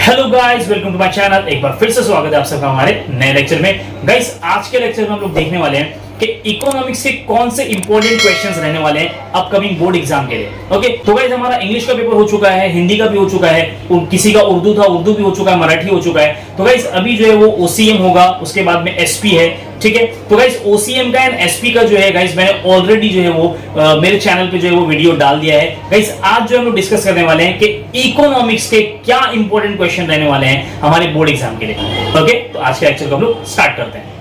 Hello guys, welcome to my channel. एक बार फिर से स्वागत है आप सबका हमारे नए लेक्चर में। गाइस, आज के लेक्चर में हम लोग देखने वाले हैं कि इकोनॉमिक्स के कौन से इंपॉर्टेंट क्वेश्चंस रहने वाले हैं अपकमिंग बोर्ड एग्जाम के लिए। ओके, तो गाइस हमारा इंग्लिश का पेपर हो चुका है, हिंदी का भी हो चुका है, किसी का उर्दू था, उर्दू भी हो चुका है, मराठी हो चुका है। तो गाइस अभी जो है वो ओसीएम होगा, उसके बाद में एसपी है। ठीक है, तो गाइस ओसीएम का एंड एसपी का जो है गाइस मैंने ऑलरेडी जो है वो मेरे चैनल पे जो है वो वीडियो डाल दिया है। गाइस आज जो हम लोग डिस्कस करने वाले हैं कि इकोनॉमिक्स के क्या इंपॉर्टेंट क्वेश्चन रहने वाले हैं हमारे बोर्ड एग्जाम के लिए। ओके, तो आज के लेक्चर को हम लोग स्टार्ट करते हैं।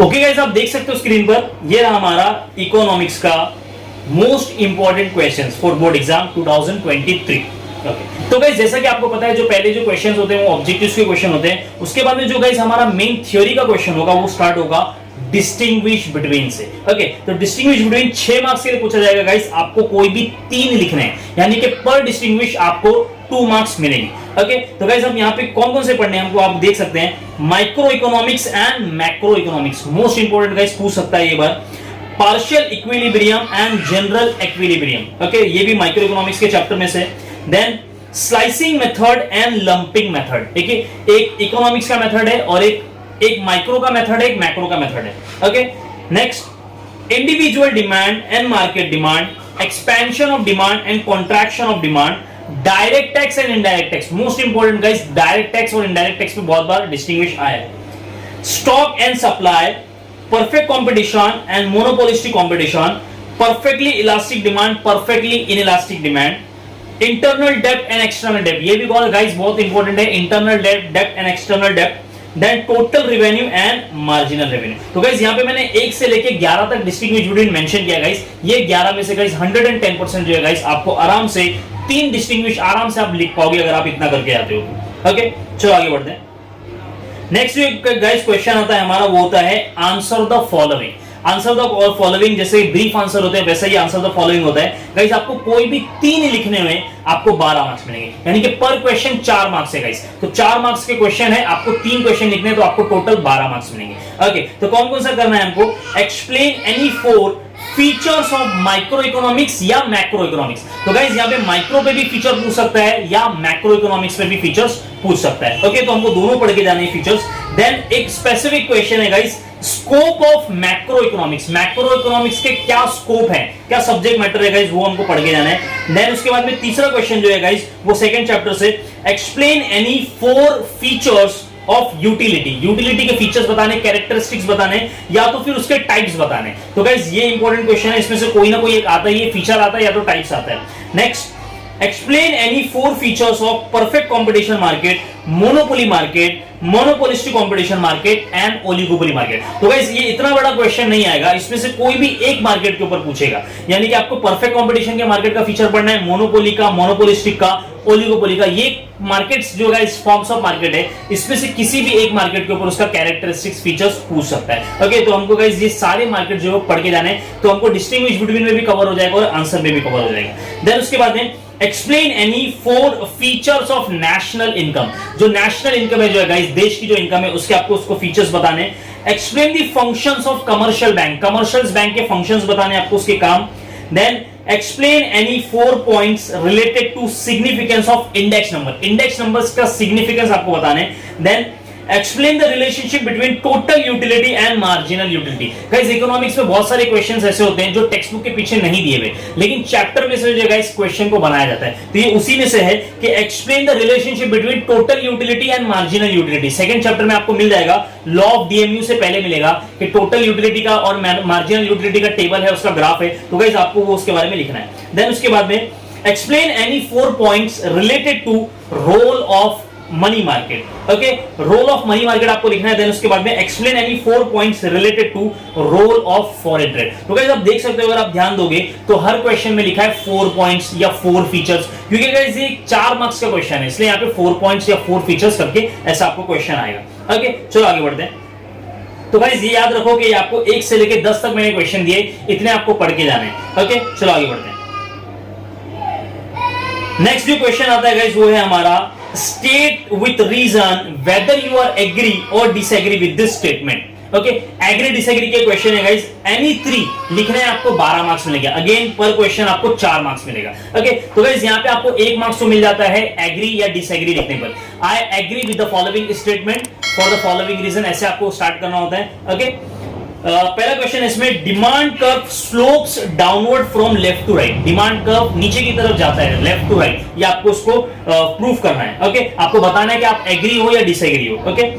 ओके गाइस, आप देख सकते हो स्क्रीन पर, ये रहा हमारा इकोनॉमिक्स का most important questions for board exam 2023। Okay, तो गाइस जैसा कि आपको पता है जो पहले जो क्वेश्चंस होते हैं वो ऑब्जेक्टिव्स के क्वेश्चन होते हैं। उसके बाद में जो गाइस हमारा मेन थ्योरी का क्वेश्चन होगा वो स्टार्ट होगा डिस्टिंग्विश बिटवीन से। ओके, तो डिस्टिंग्विश बिटवीन 6 मार्क्स के लिए पूछा जाएगा गाइस। आपको कोई भी 3 लिखने हैं, यानी कि पर डिस्टिंग्विश आपको 2 मार्क्स मिलेंगे। ओके, तो गाइस हम यहाँ पे कौन कौन से पढ़ने हैं हमको आप देख सकते हैं। Micro economics and macro economics most important guys पूछ सकता है ये बार। Partial equilibrium and general equilibrium, okay, ये भी माइक्रो इकोनॉमिक्स के चैप्टर में से। Then slicing method and lumping method, ठीक है, एक इकोनॉमिक्स का मेथड है और एक माइक्रो का मेथड है, एक मैक्रो का मेथड है। Okay, next individual demand and market demand, expansion of demand and contraction of demand, direct tax and indirect tax. Most important guys, direct tax और इनडायरेक्ट टैक्स में बहुत बार डिस्टिंग्विश आया है। Stock and supply, perfect competition and monopolistic competition, perfectly elastic demand, perfectly inelastic demand, internal debt and external debt, ये भी guys बहुत important है, internal debt and external debt, then total revenue and marginal revenue। तो guys यहाँ पे मैंने 1 से लेके 11 तक डिस्टिंग्विश बिटवीन मेंशन किया गाइस। ये 11 में से गाइस 110% जो है गाइस आपको आराम से 3 डिस्टिंग्विश आराम से आप लिख पाओगे अगर आप इतना करके आते हो। ओके, चलो आगे बढ़ते हैं। नेक्स्ट जो गाइस क्वेश्चन आता है हमारा वो होता है answer the following. Answer the following, जैसे ब्रीफ आंसर होते हैं वैसे ही आंसर द फॉलोइंग होता है गाइस। आपको कोई भी 3 लिखने में आपको 12 मार्क्स मिलेंगे, यानी कि पर क्वेश्चन 4 मार्क्स है गाइस। तो 4 मार्क्स के क्वेश्चन है, आपको 3 क्वेश्चन लिखने हैं तो आपको टोटल 12 मार्क्स मिलेंगे। ओके, तो कौन कौन सा करना है हमको, explain any 4 features of micro economics या मैक्रो इकोनॉमिक्स। तो गाइस यहाँ पे माइक्रो पे भी फीचर पूछ सकता है या मैक्रो इकोनॉमिक्स पे भी फीचर्स पूछ सकता है। ओके, तो हमको दोनों पढ़ के जाने हैं फीचर्स। देन एक स्पेसिफिक क्वेश्चन है guys, scope of macro economics. Macro economics के क्या स्कोप है, क्या सब्जेक्ट मैटर है गाइस, वो हमको पढ़ के जाना है। देन उसके बाद में तीसरा क्वेश्चन जो है गाइस वो सेकंड चैप्टर से, explain any 4 features of utility. Utility के फीचर्स बताने, कैरेक्टरिस्टिक्स बताने, या तो फिर उसके टाइप्स बताने। तो गाइस ये इंपॉर्टेंट क्वेश्चन है, इसमें से कोई ना कोई एक आता है, ये फीचर आता है या तो टाइप्स आता है। Next, explain any 4 features of perfect competition market, monopoly market, monopolistic competition market and oligopoly market. तो गाइस ये इतना बड़ा क्वेश्चन नहीं आएगा, इसमें से कोई भी एक मार्केट के ऊपर पूछेगा, यानी कि आपको परफेक्ट कंपटीशन के मार्केट का फीचर पढ़ना है, मोनोपोली का, मोनोपोलिस्टिक का, ओलिगोपोली का। ये मार्केट्स जो गाइस फॉर्म्स ऑफ मार्केट है, इसमें से किसी भी एक मार्केट के ऊपर उसका कैरेक्टरिस्टिक्स फीचर्स पूछ सकता है। ओके, तो हमको गाइस ये सारे मार्केट जो पढ़ के जाने, तो हमको डिस्टिंग्विश बिटवीन में भी कवर हो जाएगा और आंसर में भी कवर हो जाएगा। देन उसके बाद में explain any 4 features of national income. जो नेशनल इनकम है जो है गाइस, देश की जो इनकम है उसके आपको उसको फीचर्स बताने। Explain the functions of commercial bank, commercial bank के फंक्शंस बताने आपको उसके काम। Then explain any 4 points related to significance of index number, index numbers का सिग्निफिकेंस आपको बताने। Then explain the relationship between total utility and marginal utility. Guys economics में बहुत सारे क्वेश्चंस ऐसे होते हैं जो टेक्स्ट बुक के पीछे नहीं दिए हुए, लेकिन चैप्टर में से जो गाइस क्वेश्चन को बनाया जाता है, तो ये उसी में से है कि explain the relationship between total utility and marginal utility. Second chapter में आपको मिल जाएगा, लॉ ऑफ डीएमयू से पहले मिलेगा कि टोटल यूटिलिटी का और मार्जिनल यूटिलिटी का टेबल है, उसका ग्राफ है, तो गाइस आपको वो उसके बारे में लिखना है। देन उसके बाद में explain any 4 points related to role of money market. Okay, role of money market आपको लिखना है। देन उसके बाद में explain any 4 points related to role of foreign trade. तो गाइस आप देख सकते हो, अगर आप ध्यान दोगे तो हर क्वेश्चन में लिखा है 4 पॉइंट्स या 4 फीचर्स, क्योंकि गाइस ये 4 मार्क्स का क्वेश्चन है, इसलिए यहाँ पे 4 पॉइंट्स या 4 फीचर्स करके ऐसा आपको क्वेश्चन आएगा। ओके, चलो आगे बढ़ते हैं। तो गाइस ये याद रखो कि आपको 1 से लेके 10 तक मैंने क्वेश्चन दिए, इतने आपको पढ़ के जाने हैं। ओके, चलो आगे बढ़ते हैं। नेक्स्ट जो क्वेश्चन आता है गाइस वो है हमारा, state with reason whether you are agree और disagree with this statement. Okay, agree disagree के क्वेश्चन है गाइस, एनी 3 लिखने हैं आपको 12 मार्क्स मिलेगा। अगेन पर क्वेश्चन आपको 4 मार्क्स मिलेगा। ओके, तो गाइस यहां पे आपको 1 मार्क्स तो मिल जाता है एग्री या डिसएग्री लिखने पर। I agree with the following statement for the following reason, ऐसे आपको स्टार्ट करना होता है। ओके, पहला क्वेश्चन है इसमें, demand curve slopes downward from left to right. Demand curve नीचे की तरफ जाता है लेफ्ट टू राइट, ये आपको उसको प्रूफ करना है। ओके, आपको बताना है कि आप एग्री हो या डिसएग्री हो। Okay,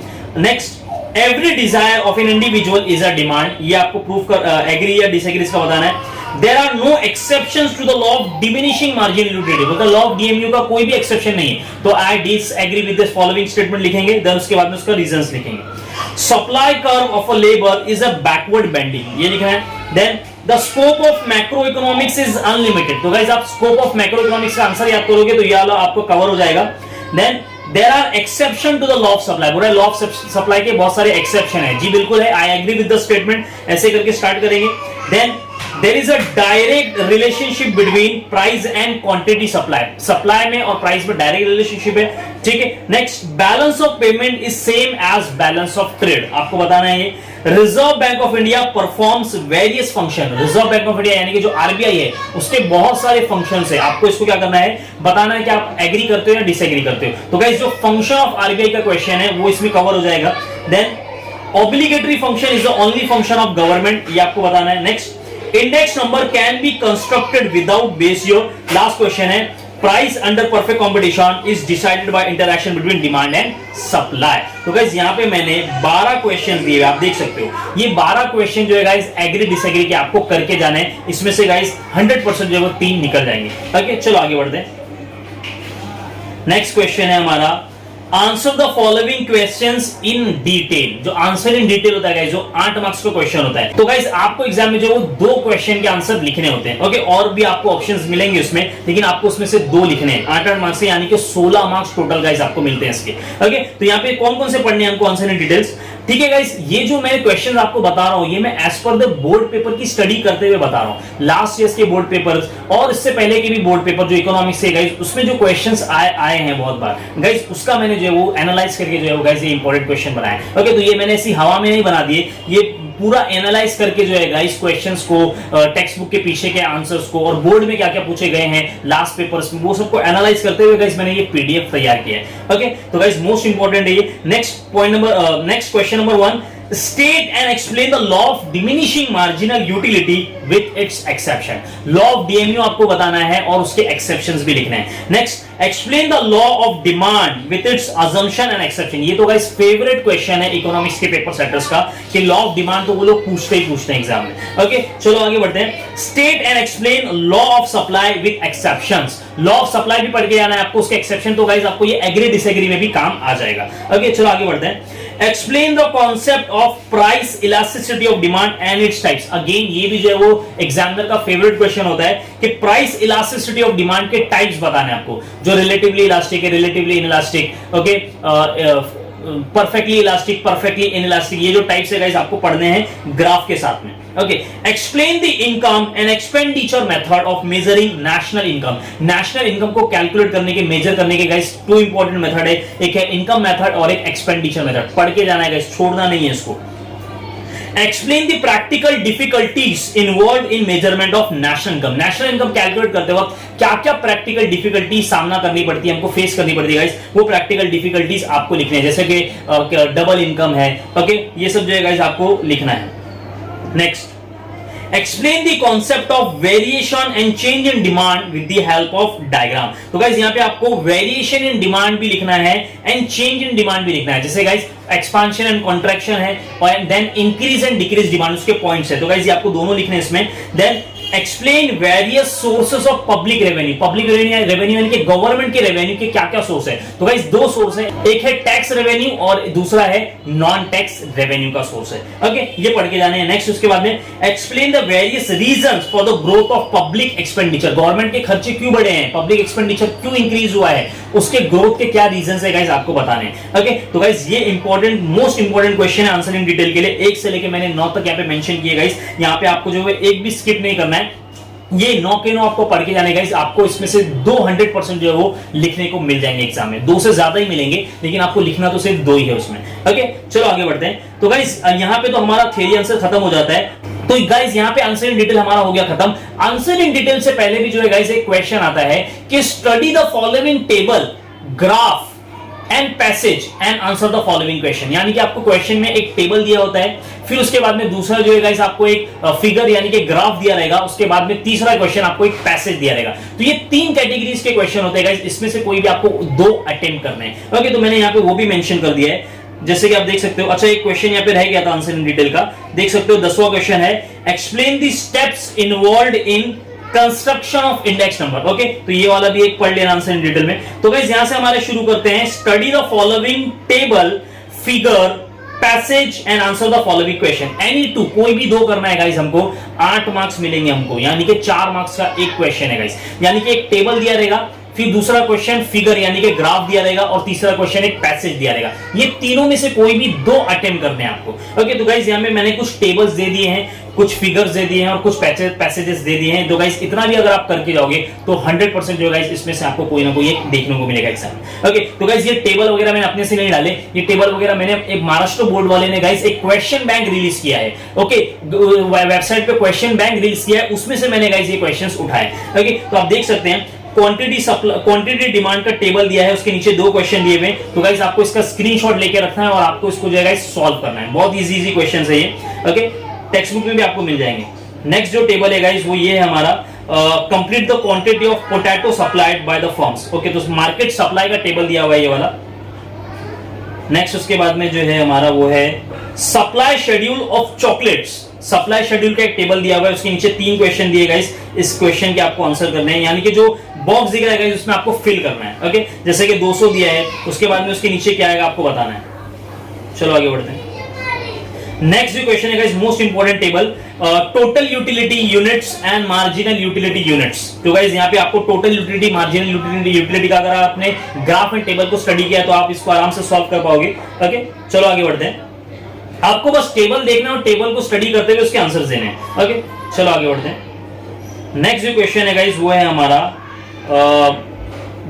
next, every desire of an individual is a demand, ये आपको प्रूफ कर एग्री या डिसएग्री इसका बताना है। There are no exceptions to the law of diminishing marginal utility, मतलब लॉ ऑफ डीएमयू का कोई भी एक्सेप्शन नहीं है। तो I disagree with this following statement लिखेंगे, देन उसके बाद में उसका रीजंस लिखेंगे। Supply curve of a labour is a backward bending, ये लिखना है। Then the scope of macro economics is unlimited, तो गाइस आप स्कोप ऑफ मैक्रो इकोनॉमिक्स का आंसर याद करोगे तो ये वाला आपको कवर हो जाएगा। Then there are exception to the law of supply, बोला लॉ ऑफ सप्लाई के बहुत सारे एक्सेप्शन है, जी बिल्कुल है। I agree with the statement, ऐसे करके स्टार्ट करेंगे। Then there is a direct relationship between price and quantity supply, supply में और प्राइस में डायरेक्ट रिलेशनशिप है, ठीक है। Next, balance of payment is same as balance of trade, आपको बताना है ये। Reserve bank of India performs various function, reserve bank of India यानी कि जो आरबीआई है उसके बहुत सारे फंक्शंस है, आपको इसको क्या करना है, बताना है कि आप एग्री करते हो या डिसएग्री करते हो। तो गाइस जो फंक्शन ऑफ आरबीआई का क्वेश्चन है वो इसमें कवर हो जाएगा। Then obligatory function is the only function of government, ये आपको बताना है। Next, index number can be constructed without base year, last question है। Price under perfect competition is decided by interaction between demand and supply. तो guys यहां पे मैंने 12 question दिए, आप देख सकते हो ये 12 क्वेश्चन जो है गाइस एग्री डिसएग्री के आपको करके जाने हैं, इसमें से गाइस 100% जो है वो 3 निकल जाएंगे। ओके, चलो आगे बढ़ते हैं। नेक्स्ट क्वेश्चन है हमारा, answer the following questions in detail. जो आंसर इन डिटेल होता है गाइस, जो 8 मार्क्स का क्वेश्चन होता है, तो गाइस आपको एग्जाम में जो 2 क्वेश्चन के आंसर लिखने होते हैं। ओके, और भी आपको ऑप्शंस मिलेंगे उसमें, लेकिन आपको उसमें से 2 लिखने हैं। 8 मार्क्स से यानी कि 16 मार्क्स टोटल गाइस आपको मिलते हैं इसके। ओके, तो यहाँ पे कौन कौन से पढ़ने हैं हमको आंसर इन डिटेल्स, ठीक है गाइस। ये जो मैं क्वेश्चन आपको बता रहा हूं ये मैं as per the board paper की स्टडी करते हुए बता रहा हूं। लास्ट ईयर के बोर्ड पेपर्स और इससे पहले के भी बोर्ड पेपर जो इकोनॉमिक्स से गाइस उसमें जो क्वेश्चंस आए हैं बहुत बार गाइस, उसका मैंने जो है वो एनालाइज करके जो है वो गाइस ये इंपॉर्टेंट क्वेश्चन बनाए। ओके, तो ये मैंने ऐसी हवा में नहीं बना दिए, ये पूरा एनालाइज करके जो है गाइस क्वेश्चंस को, टेक्स्ट बुक के पीछे के आंसर्स को और बोर्ड में क्या क्या पूछे गए हैं लास्ट पेपर्स में, वो सबको एनालाइज करते हुए गाइस मैंने ये पीडीएफ तैयार किया है। ओके, तो गाइस मोस्ट इंपॉर्टेंट है ये। Next question number 1, state and explain the law of diminishing marginal utility with its exception। law of DMU आपको बताना है और उसके exceptions भी लिखने हैं। next, explain the law of demand with its assumption and exception। ये तो गाइस फेवरेट क्वेश्चन है इकोनॉमिक्स के पेपर सेटर्स का कि लॉ ऑफ डिमांड तो वो लोग पूछते ही पूछते हैं एग्जाम में। ओके, चलो आगे बढ़ते हैं। state and explain law of supply with exceptions। Law of supply भी पढ़ के जाना है आपको, उसके एक्सेप्शन तो गाइस आपको ये एग्री डिसएग्री में भी काम आ जाएगा। ओके, चलो आगे बढ़ते हैं। Explain the concept of price elasticity of demand and its types. Again ये भी जो है वो एग्जामिनर का फेवरेट क्वेश्चन होता है कि प्राइस इलास्टिसिटी ऑफ डिमांड के टाइप्स बताने आपको, जो रिलेटिवली इलास्टिक है, relatively inelastic, okay, perfectly elastic, perfectly inelastic, ये जो टाइप्स है गाइस आपको पढ़ने हैं ग्राफ के साथ में। Okay, explain the income and expenditure method of measuring national income. National income को कैलकुलेट करने के, मेजर करने के गाइस 2 इंपॉर्टेंट मेथड है, एक है इनकम मेथड और एक एक्सपेंडिचर मेथड। पढ़ के जाना है गाइस, छोड़ना नहीं है इसको। Explain the practical difficulties involve in measurement of national income. National income calculate करते वक्त क्या क्या प्रैक्टिकल डिफिकल्टीज सामना करनी पड़ती है, हमको फेस करनी पड़ती है गाइस, वो प्रैक्टिकल डिफिकल्टीज आपको लिखने हैं, जैसे कि डबल इनकम है। ओके, ये सब जो है गाइस आपको लिखना है। Next, explain the concept of variation and change in demand with the help of diagram. तो गाइस यहाँ पे आपको वेरिएशन इन डिमांड भी लिखना है एंड चेंज इन डिमांड भी लिखना है, जैसे गाइस एक्सपांशन एंड कॉन्ट्रैक्शन है और then increase and decrease demand, उसके पॉइंट्स है। तो गाइस ये आपको दोनों लिखने हैं इसमें। Then explain various sources of public revenue. Public revenue यानी कि गवर्नमेंट के रेवेन्यू के क्या क्या सोर्स है। तो गाइस 2 सोर्स है, एक है टैक्स रेवेन्यू और दूसरा है नॉन टैक्स रेवेन्यू का सोर्स है। ओके, ये पढ़ के जाने हैं। नेक्स्ट, उसके बाद में explain the various reasons for the growth of public expenditure. Government के खर्चे क्यों बढ़े हैं, पब्लिक एक्सपेंडिचर क्यों इंक्रीज हुआ है, उसके ग्रोथ के क्या रीजंस है गाइस आपको बताने हैं। ओके, तो गाइस ये इंपॉर्टेंट, मोस्ट इंपॉर्टेंट क्वेश्चन है आंसर इन डिटेल के लिए। 1 से लेके मैंने 9 तक यहाँ पे मेंशन किए गाइस, यहाँ पे आपको जो है एक भी स्किप नहीं करना है। ये 9 के 9 आपको पढ़ के जाने गाइस, आपको इसमें से 200% जो है वो लिखने को मिल जाएंगे एग्जाम में, 2 से ज्यादा ही मिलेंगे, लेकिन आपको लिखना तो सिर्फ 2 ही है उसमें। ओके, चलो आगे बढ़ते हैं। तो गाइस यहाँ पे तो हमारा थ्योरी आंसर खत्म हो जाता है। तो गाइस यहाँ पे आंसर इन डिटेल हमारा हो गया खत्म। आंसर इन डिटेल से पहले भी जो है गाइस एक क्वेश्चन आता है कि study the following table, graph and passage and answer the following question. यानी कि आपको क्वेश्चन में एक टेबल दिया होता है, फिर उसके बाद में दूसरा जो है गाइस आपको एक फिगर यानी कि ग्राफ दिया रहेगा, उसके बाद में तीसरा क्वेश्चन आपको एक पैसेज दिया रहेगा। तो ये 3 कैटेगरीज के क्वेश्चन होते हैं गाइस, इसमें से कोई भी आपको 2 अटेम्प्ट करने हैं। ओके, तो मैंने यहाँ पे वो भी मेंशन कर दिया है, जैसे कि आप देख सकते हो। अच्छा, एक क्वेश्चन यहाँ पे रह गया था आंसर इन डिटेल का, देख सकते हो 10वां क्वेश्चन है, explain the steps involved in construction of index number. Okay, तो ये वाला भी एक पढ़ लेना आंसर इन डिटेल में। तो गाइस यहां से हमारे शुरू करते हैं, study the following table, figure, passage and answer the following question. Any 2, कोई भी 2 करना है गाइस, हमको 8 मार्क्स मिलेंगे हमको, यानी कि 4 मार्क्स का एक क्वेश्चन है गाइस। यानी कि एक टेबल दिया रहेगा, फिर दूसरा क्वेश्चन फिगर यानी कि ग्राफ दिया रहेगा, और तीसरा क्वेश्चन एक पैसेज दिया रहेगा। ये तीनों में से कोई भी 2 अटेम्प्ट करने हैं आपको। ओके, तो गाइस यहाँ पे मैंने कुछ टेबल्स दे दिए हैं, कुछ फिगर्स दे दिए हैं और कुछ पैसेजेस दे दिए हैं। तो गाइस इतना भी अगर आप करके जाओगे तो 100% जो गाइस इसमें से आपको कोई ना कोई एक देखने को मिलेगा एग्जाम में। ओके, तो गाइस ये टेबल वगैरह मैंने अपने से नहीं डाले, ये टेबल वगैरह मैंने एक महाराष्ट्र बोर्ड वाले ने गाइस एक क्वेश्चन बैंक रिलीज किया है। ओके, वेबसाइट पे क्वेश्चन बैंक रिलीज किया है, उसमें से मैंने गाइस ये क्वेश्चंस उठाए। ओके, तो आप देख सकते हैं क्वांटिटी डिमांड का टेबल दिया है, उसके नीचे 2 क्वेश्चन दिए हुए। तो गाइस आपको इसका स्क्रीनशॉट लेके रखना है और आपको इसको जो है गाइस सॉल्व करना है। बहुत इजी क्वेश्चंस है ये। ओके, टेक्स्ट बुक में भी आपको मिल जाएंगे। नेक्स्ट जो टेबल है गाइस वो ये है हमारा, complete the quantity of potato supplied by the firms. Okay, तो मार्केट सप्लाई का टेबल दिया हुआ है ये वाला। नेक्स्ट उसके बाद में जो है हमारा वो है supply schedule of chocolates. Supply schedule का एक टेबल दिया हुआ है, उसके नीचे 3 क्वेश्चन दिए गाइस। इस क्वेश्चन के आपको आंसर करने हैं, यानी कि जो बॉक्स दिख रहा है गाइस उसमें आपको फिल करना है। ओके, जैसे कि 200 दिया है, उसके बाद में उसके नीचे क्या आएगा आपको बताना है। चलो आगे बढ़ते हैं। नेक्स्ट जो क्वेश्चन है guys most important table, total utility units and marginal utility units. तो गाइस यहाँ पे आपको टोटल यूटिलिटी, मार्जिनल यूटिलिटी का अगर आपने ग्राफ एंड टेबल को स्टडी किया तो आप इसको आराम से सॉल्व कर पाओगे। ओके, चलो आगे बढ़ते हैं। आपको बस टेबल देखना और टेबल को स्टडी करते हुए उसके आंसर्स देने हैं। ओके, चलो आगे बढ़ते हैं। नेक्स्ट जो क्वेश्चन है गाइस वो है हमारा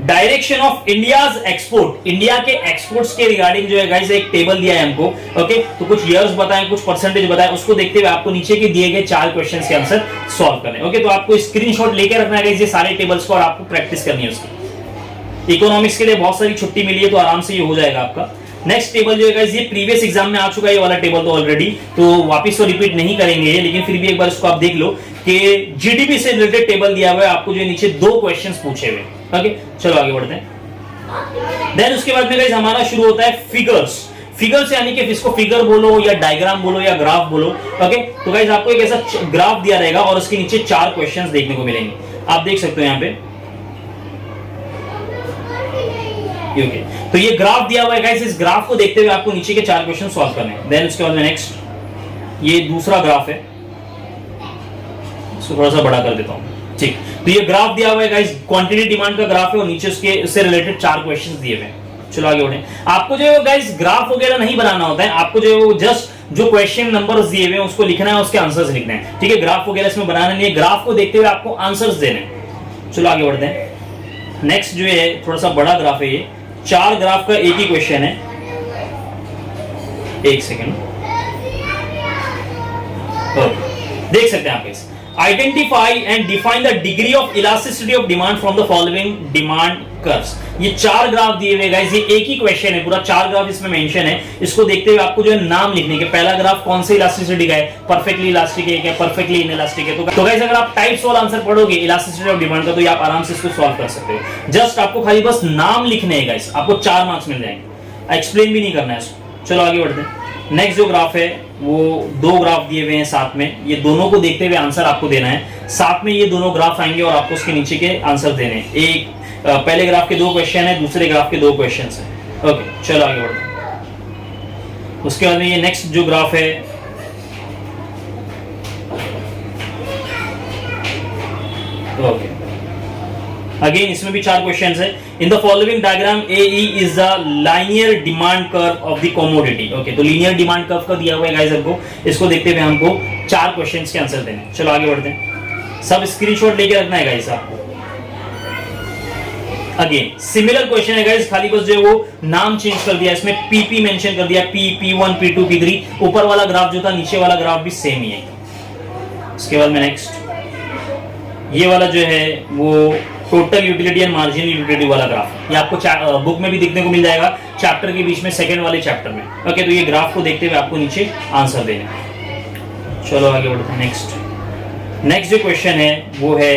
direction of India's export. India के एक्सपोर्ट्स के रिगार्डिंग जो है गाइस एक टेबल दिया है हमको। ओके, तो कुछ ईयर्स बताएं, कुछ परसेंटेज बताएं, उसको देखते हुए आपको नीचे के दिए गए 4 क्वेश्चंस के आंसर सॉल्व करने। ओके, तो आपको स्क्रीनशॉट लेके रखना है गाइस ये सारे टेबल्स को और आपको प्रैक्टिस करनी है उसकी। इकोनॉमिक्स के लिए बहुत सारी छुट्टी मिली है तो आराम से ये हो जाएगा आपका। नेक्स्ट टेबल जो है गाइस ये प्रीवियस एग्जाम में आ चुका है ये वाला टेबल तो ऑलरेडी, तो वापस तो रिपीट नहीं करेंगे, लेकिन फिर भी एक बार इसको आप देख लो कि जीडीपी से रिलेटेड टेबल दिया हुआ है आपको, जो नीचे 2 क्वेश्चंस पूछे हुए। ओके, चलो आगे बढ़ते हैं। देन उसके बाद में गाइस हमारा शुरू होता है फिगर्स। फिगर्स यानी कि इसको फिगर बोलो या डायग्राम बोलो या ग्राफ बोलो। ओके, तो गाइस आपको एक ऐसा ग्राफ दिया रहेगा और उसके नीचे 4 क्वेश्चंस देखने को मिलेंगे, आप देख सकते हो यहाँ पे। ओके, तो ये ग्राफ दिया हुआ है गाइस, इस ग्राफ को देखते हुए आपको नीचे के 4 क्वेश्चन सॉल्व करने हैं। देन उसके बाद में नेक्स्ट ये दूसरा ग्राफ है, इसको थोड़ा सा बड़ा कर देता हूं। ठीक, तो ये ग्राफ दिया हुआ है गाइस, क्वांटिटी डिमांड का ग्राफ है और नीचे उससे रिलेटेड 4 क्वेश्चंस दिए हुए हैं। चलो आगे बढ़ें। आपको जो है गाइस ग्राफ वगैरह नहीं बनाना होता है, आपको जो जस्ट जो क्वेश्चन नंबर्स दिए हुए हैं उसको लिखना है, उसके आंसर्स लिखने हैं। ठीक है, ग्राफ वगैरह इसमें बनाना नहीं है, ग्राफ को देखते हुए आपको आंसर्स देने हैं। चलो आगे बढ़ते हैं। नेक्स्ट जो है थोड़ा सा बड़ा ग्राफ है, ये 4 ग्राफ का एक ही क्वेश्चन है। एक सेकेंड, देख सकते हैं आप इस identify and define the degree of elasticity of demand from the following demand curves. ये 4 ग्राफ दिए हुए गाइस, ये एक ही क्वेश्चन है, पूरा 4 ग्राफ इसमें मेंशन है। इसको देखते हुए आपको जो है नाम लिखने के, पहला ग्राफ कौन से इलास्टिसिटी का है, परफेक्टली इलास्टिक है क्या, परफेक्टली इनइलास्टिक है। तो गाइस अगर आप टाइप्स वाला आंसर पढ़ोगे इलास्टिसिटी ऑफ डिमांड का तो आप आराम से इसको सॉल्व कर सकते हो। जस्ट आपको खाली बस नाम लिखने हैं गाइस, आपको 4 मार्क्स मिल जाएंगे, एक्सप्लेन भी नहीं करना है इसको। चलो आगे बढ़ते हैं। नेक्स्ट जो ग्राफ है वो 2 ग्राफ दिए हुए हैं साथ में, ये दोनों को देखते हुए आंसर आपको देना है। साथ में ये दोनों ग्राफ आएंगे और आपको उसके नीचे के आंसर देने हैं। एक पहले ग्राफ के 2 क्वेश्चन है, दूसरे ग्राफ के 2 क्वेश्चन है। ओके, चलो आगे बढ़ते हैं। उसके बाद में ये नेक्स्ट जो ग्राफ है ओके, अगेन इसमें भी 4 क्वेश्चंस है। In the following diagram AE is the linear demand curve of the commodity. Okay, तो लीनियर डिमांड कर्व का दिया हुआ है गाइस हमको, इसको देखते हुए हमको 4 क्वेश्चंस के आंसर देने। चलो आगे बढ़ते हैं। सब स्क्रीनशॉट लेके रखना है गाइस आपको। अगेन सिमिलर क्वेश्चन है गाइस, खाली बस जो है वो नाम चेंज कर दिया, इसमें पीपी मेंशन कर दिया, पी P1 P2 P3, ऊपर वाला ग्राफ जो था नीचे वाला ग्राफ भी सेम ही है। इसके बाद में नेक्स्ट ये वाला जो है वो total utility and marginal utility वाला ग्राफ, ये आपको बुक में भी देखने को मिल जाएगा, चैप्टर के बीच में सेकंड वाले चैप्टर में। ओके, तो ये ग्राफ को देखते हुए आपको नीचे आंसर देना। चलो आगे बढ़ते हैं। नेक्स्ट जो क्वेश्चन है वो है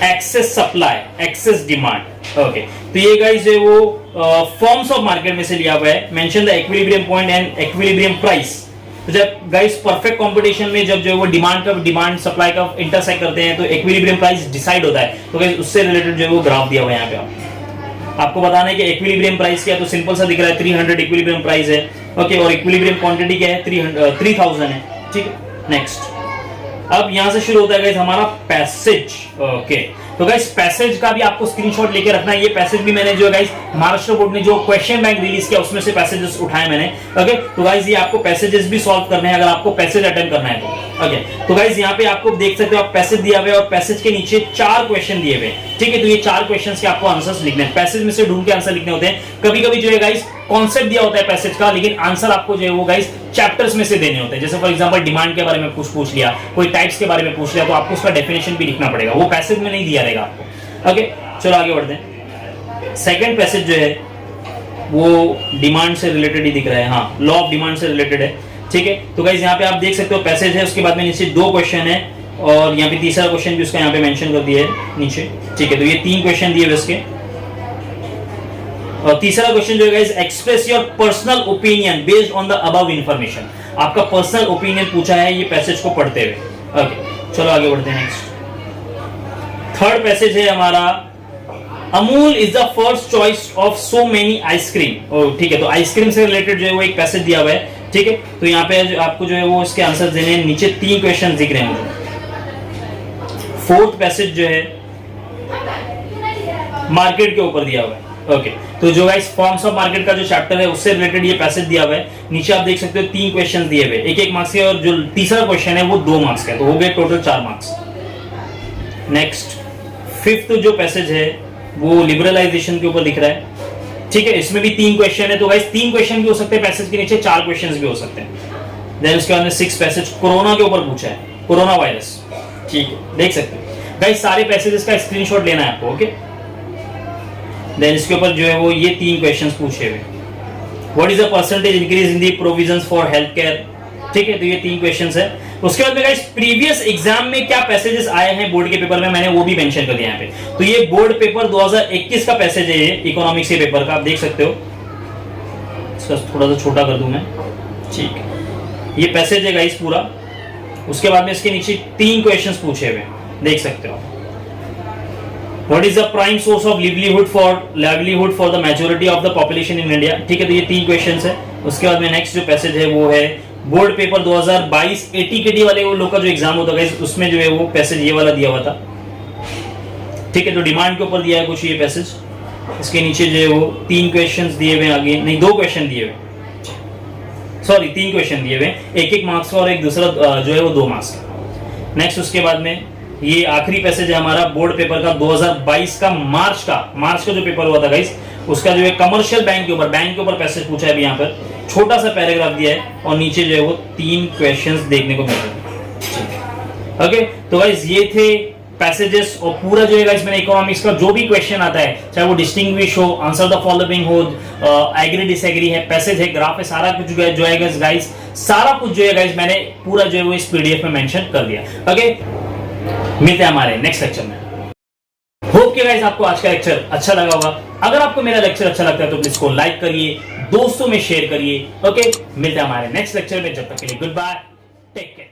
excess supply excess demand. Okay, तो ये गाइस जो वो फॉर्म्स ऑफ मार्केट में से लिया हुआ है। Mention the equilibrium point and equilibrium price. तो जब गाइस परफेक्ट कंपटीशन में जब जो वो डिमांड सप्लाई का इंटरसेक्ट करते हैं तो इक्विलिब्रियम प्राइस डिसाइड होता है। तो गाइस उससे रिलेटेड जो है वो ग्राफ दिया हुआ है यहाँ पे आपको बताना है कि इक्विलिब्रियम प्राइस क्या है। तो सिंपल सा दिख रहा है 300 इक्विलिब्रियम प्राइस है। ओके, और इक्विलिब्रियम क्वांटिटी क्या है 3000 है। ठीक है, नेक्स्ट अब यहां से शुरू होता है गाइस हमारा पैसेज। ओके, तो गाइस पैसेज का भी आपको स्क्रीनशॉट लेके रखना है। ये पैसेज भी मैंने जो गाइस महाराष्ट्र बोर्ड ने जो क्वेश्चन बैंक रिलीज किया उसमें से पैसेजेस उठाए मैंने। ओके, तो गाइस ये आपको पैसेजेस भी सॉल्व करने हैं अगर आपको पैसेज अटेम्प्ट करना है तो। ओके, तो गाइस यहाँ पे आपको देख सकते हो आप पैसेज दिया हुआ है और पैसेज के नीचे 4 क्वेश्चन दिए हुए। ठीक है, तो ये 4 क्वेश्चंस के आपको आंसर्स लिखने हैं। पैसेज में से ढूंढ के आंसर लिखने होते हैं। कभी कभी जो है गाइस कॉन्सेप्ट दिया होता है पैसेज का, लेकिन आंसर आपको जो है वो गाइस चैप्टर्स में से देने होते हैं। जैसे फॉर एग्जांपल डिमांड के बारे में कुछ पूछ लिया, कोई टाइप्स के बारे में पूछ लिया, तो आपको उसका डेफिनेशन भी लिखना पड़ेगा, वो पैसेज में नहीं दिया रहेगा आपको। ओके, चलो आगे बढ़ते हैं। सेकंड पैसेज जो है वो डिमांड से रिलेटेड ही दिख रहा है। हाँ, लॉ ऑफ डिमांड से रिलेटेड है। ठीक है, तो गाइस यहाँ पे आप देख सकते हो पैसेज है, उसके बाद में नीचे 2 क्वेश्चन है और यहाँ पे तीसरा क्वेश्चन भी उसका यहाँ पे मेंशन कर दिया है नीचे। ठीक है, तो ये 3 क्वेश्चन दिए हुए इसके। और तीसरा क्वेश्चन जो है guys express your personal opinion based on the above information. आपका पर्सनल ओपिनियन पूछा है ये पैसेज को पढ़ते हुए। ओके, चलो आगे बढ़ते हैं। नेक्स्ट थर्ड पैसेज है हमारा Amul is the first choice of so many ice cream. ठीक है, तो आइसक्रीम से रिलेटेड जो है वो एक पैसेज दिया हुआ है। ठीक है, तो यहाँ पे आपको जो है वो इसके आंसर देने हैं। नीचे 3 क्वेश्चन दिख रहे हैं मुझे। फोर्थ पैसेज जो है मार्केट के ऊपर दिया हुआ है। ओके, तो जो गाइस फॉर्म्स ऑफ मार्केट का जो चैप्टर है उससे रिलेटेड ये पैसेज दिया हुआ है। नीचे आप देख सकते हो 3 क्वेश्चन दिए हुए, 1-1 मार्क्स के, और जो तीसरा क्वेश्चन है वो 2 मार्क्स का, तो हो गए टोटल 4 मार्क्स। नेक्स्ट फिफ्थ जो पैसेज है वो लिबरलाइजेशन के ऊपर दिख रहा है। ठीक है, इसमें भी 3 क्वेश्चन है, तो गाइस 3 क्वेश्चन भी हो सकते हैं पैसेज के नीचे, 4 क्वेश्चन भी हो सकते हैं। देन उसके बाद में 6 पैसेज कोरोना के ऊपर पूछा है, कोरोना वायरस। ठीक है, देख सकते हैं गाइस सारे पैसेजेस का स्क्रीनशॉट लेना है आपको। ओके, देन इसके ऊपर जो है वो ये 3 क्वेश्चंस पूछे हुए। What is the percentage increase in the provisions for health care. ठीक है, तो ये 3 क्वेश्चंस है। उसके बाद में गाइस प्रीवियस एग्जाम में क्या पैसेजेस आए हैं बोर्ड के पेपर में, मैंने वो भी मेंशन कर दिया यहाँ पे। तो ये बोर्ड पेपर 2021 का पैसेज है, ये इकोनॉमिक्स के पेपर का, आप देख सकते हो। इसका थोड़ा सा छोटा कर दूं मैं। ठीक है, ये पैसेज है गाइस पूरा। उसके बाद में इसके नीचे 3 क्वेश्चंस पूछे हुए, देख सकते हो। What is the prime source of livelihood for the majority of the population in India? ठीक है, तो ये 3 क्वेश्चंस है। उसके बाद में नेक्स्ट जो पैसेज है वो है बोर्ड पेपर 2022 ATKT वाले वो लोग का जो एग्जाम होता है उसमें जो है वो पैसेज ये वाला दिया हुआ था। ठीक है, तो डिमांड के ऊपर दिया है कुछ ये पैसेज। इसके नीचे जो है वो 3 क्वेश्चंस दिए हुए, आगे नहीं 2 क्वेश्चन दिए हुए, सॉरी 3 क्वेश्चन दिए हुए, 1-1 मार्क्स का और एक दूसरा जो है वो 2 मार्क्स का। नेक्स्ट उसके बाद में ये आखिरी पैसेज है हमारा बोर्ड पेपर का 2022 का मार्च का जो पेपर हुआ था गाइस, उसका जो है कमर्शियल बैंक के ऊपर पैसेज पूछा है। यहाँ पर छोटा सा पैराग्राफ दिया है और नीचे जो है वो 3 क्वेश्चंस देखने को मिल रहे हैं। ओके, तो गाइस ये थे पैसेजेस, और पूरा जो है गाइस मैंने इकोनॉमिक्स का जो भी क्वेश्चन आता है, चाहे वो डिस्टिंग्विश हो, आंसर द फॉलोइंग हो, एग्री डिसएग्री है, पैसेज है, ग्राफ है, सारा कुछ जो है गाइस सारा कुछ जो है गाइस मैंने पूरा जो है वो इस पीडीएफ में मेंशन कर दिया। ओके, मिलते हैं हमारे नेक्स्ट लेक्चर में। होप कि गाइस आपको आज का लेक्चर अच्छा लगा होगा। अगर आपको मेरा लेक्चर अच्छा लगता है तो प्लीज इसको लाइक करिए, दोस्तों में शेयर करिए। ओके, मिलते हैं हमारे नेक्स्ट लेक्चर में। जब तक के लिए गुड बाय, टेक केयर।